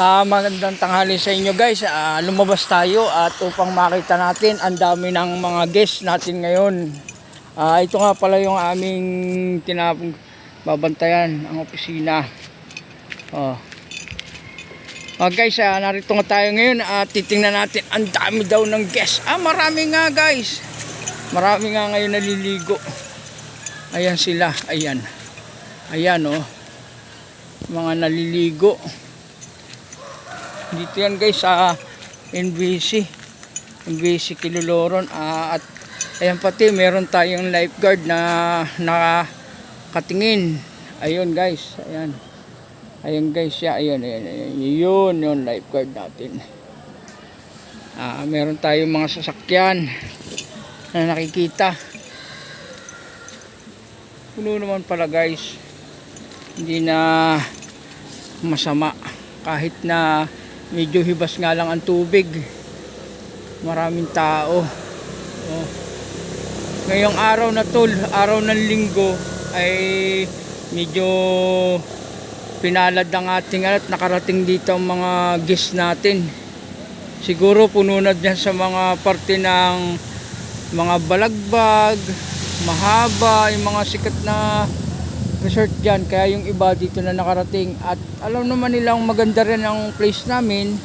Magandang tanghali sa inyo guys. Lumabas tayo at upang makita natin ang dami ng mga guests natin ngayon. Ito nga pala yung aming babantayan, ang opisina. Oh. Guys, narito nga tayo ngayon at titingnan natin ang dami daw ng guests. Marami nga guys. Marami nga ngayon naliligo. Ayan sila, ayan. Ayan oh. Mga naliligo. Dito yan guys sa NBC Kiluloron, at ayan pati meron tayong lifeguard na nakatingin. Ayun guys, ayan guys siya, ayun yun yung lifeguard natin. Meron tayong mga sasakyan na nakikita. Puno naman pala guys, hindi na masama kahit na medyo hibas nga lang ang tubig. Maraming tao. Ngayong araw na tol, araw ng linggo, ay medyo pinalad ang ating at nakarating dito ang mga guests natin. Siguro puno na dyan sa mga parte ng mga Balagbag, Mahaba, yung mga sikat na resort dyan, kaya yung iba dito na nakarating at alam naman nilang maganda rin ang place namin,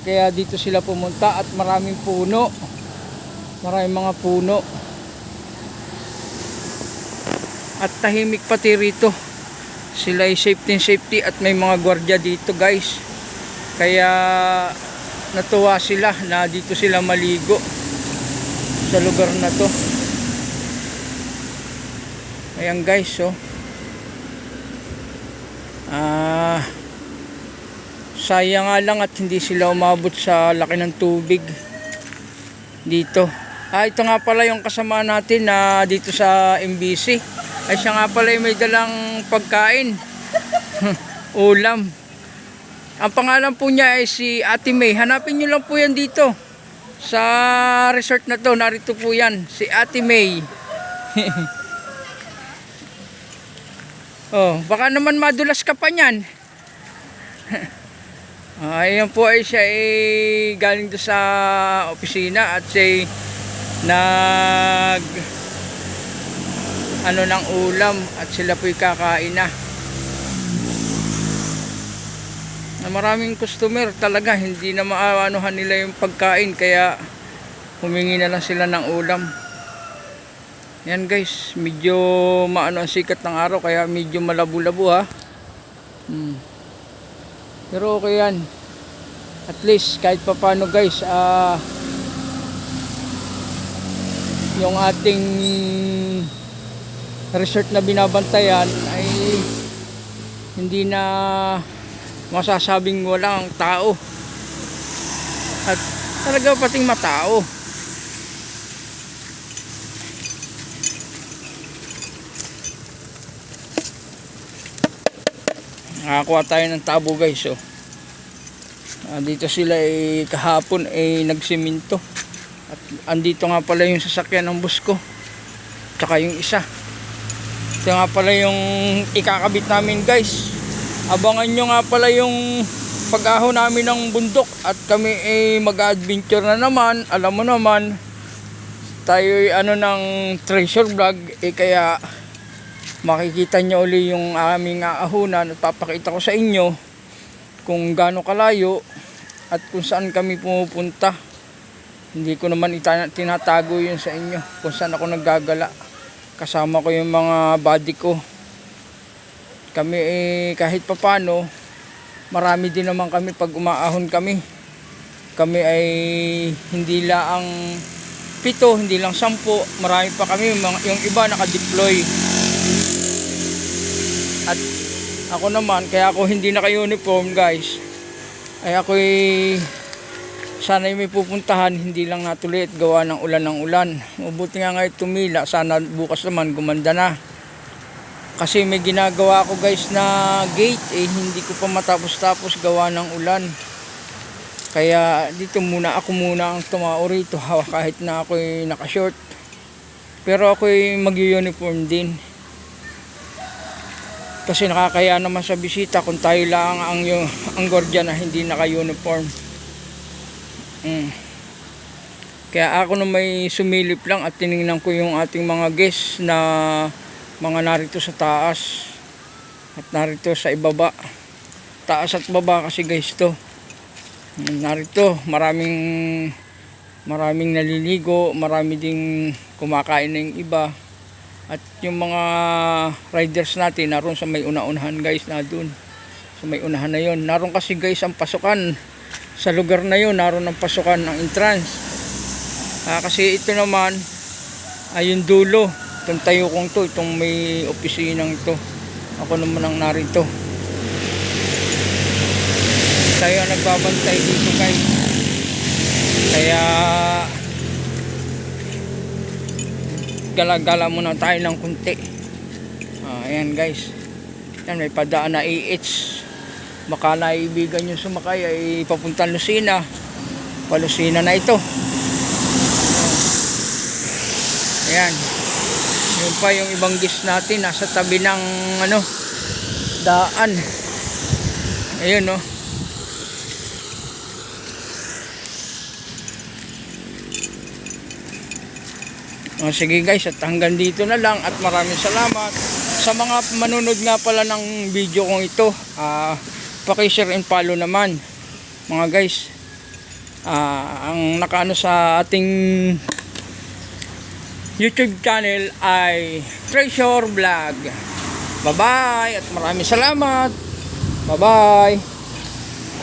kaya dito sila pumunta at maraming mga puno at tahimik pati rito. Sila ay safety at may mga gwardiya dito guys, kaya natuwa sila na dito sila maligo sa lugar na to. Ayan guys, sayang nga lang at hindi sila umabot sa laki ng tubig dito. Ito nga pala yung kasama natin na dito sa MBC. Ay siya nga pala may dalang pagkain. Ulam. Ang pangalan po niya ay si Ate May. Hanapin nyo lang po yan dito sa resort na to. Narito po yan, si Ate May. Baka naman madulas ka pa niyan. Ayan po ay siya ay galing doon sa opisina at siya nag ng ulam at sila po'y kakain na. Maraming customer talaga, hindi na maanuhan nila yung pagkain, kaya humingi na lang sila ng ulam. Yan guys, medyo maano ang sikat ng araw, kaya medyo malabo-labo ha. Pero okay yan. At least kahit papano guys, yung ating resort na binabantayan ay hindi na masasabing walang tao. At talaga pating matao. Nakakuha tayo ng tabo guys. Dito sila kahapon nagsiminto. At andito nga pala yung sasakyan ng bus ko, tsaka yung isa. Ito nga pala yung ikakabit namin guys. Abangan nyo nga pala yung pag-ahon namin ng bundok. At kami mag-adventure na naman. Alam mo naman, tayo ng treasure vlog, kaya makikita nyo uli yung aming aahunan at papakita ko sa inyo kung gaano kalayo at kung saan kami pumupunta. Hindi ko naman tinatago yun sa inyo kung saan ako naggagala. Kasama ko yung mga buddy ko. Kami kahit papano, marami din naman kami pag umaahon kami. Kami ay hindi lang 7, hindi lang 10, marami pa kami, yung iba naka-deploy. At ako naman, kaya ako hindi naka-uniform guys, ay ako'y sana'y may pupuntahan, hindi lang natuloy at gawa ng ulan. Mabuti nga ngayon tumila, sana bukas naman gumanda na. Kasi may ginagawa ko guys na gate, hindi ko pa matapos-tapos gawa ng ulan. Kaya dito ako muna ang tumao rito kahit na ako'y naka-short. Pero ako'y mag-uniform din. Kasi nakakaya naman sa bisita kung tayo lang ang guardian na hindi naka-uniform. Kaya ako na may sumilip lang at tiningnan ko yung ating mga guests na mga narito sa taas at narito sa ibaba. Taas at baba kasi guys to. Narito maraming naliligo, marami ding kumakain na yung iba. At yung mga riders natin naroon sa may una-unahan guys, na doon sa may unahan na yon. Naroon kasi guys ang pasukan sa lugar na yon, naroon ang pasukan ng entrance. Kasi ito naman ay yung dulo, itong tayo kong to, itong may opisinang to. Ako naman ang narito. Tayo ang nagbabantay dito guys. Kaya gala-gala muna tayo ng kunti. Ayan guys, yan, may padaan na IH. Baka naibigan nyo sumakay ay papuntang Lucena. Palusina na ito. Ayan, yun pa yung ibang guest natin nasa tabi ng daan. Ayun no. Sige guys, at hanggang dito na lang at maraming salamat sa mga manunod nga pala ng video kong ito. Paki-share and follow naman mga guys. Ang nakaano sa ating YouTube channel ay Treasure Vlog. Bye bye at maraming salamat. Bye bye.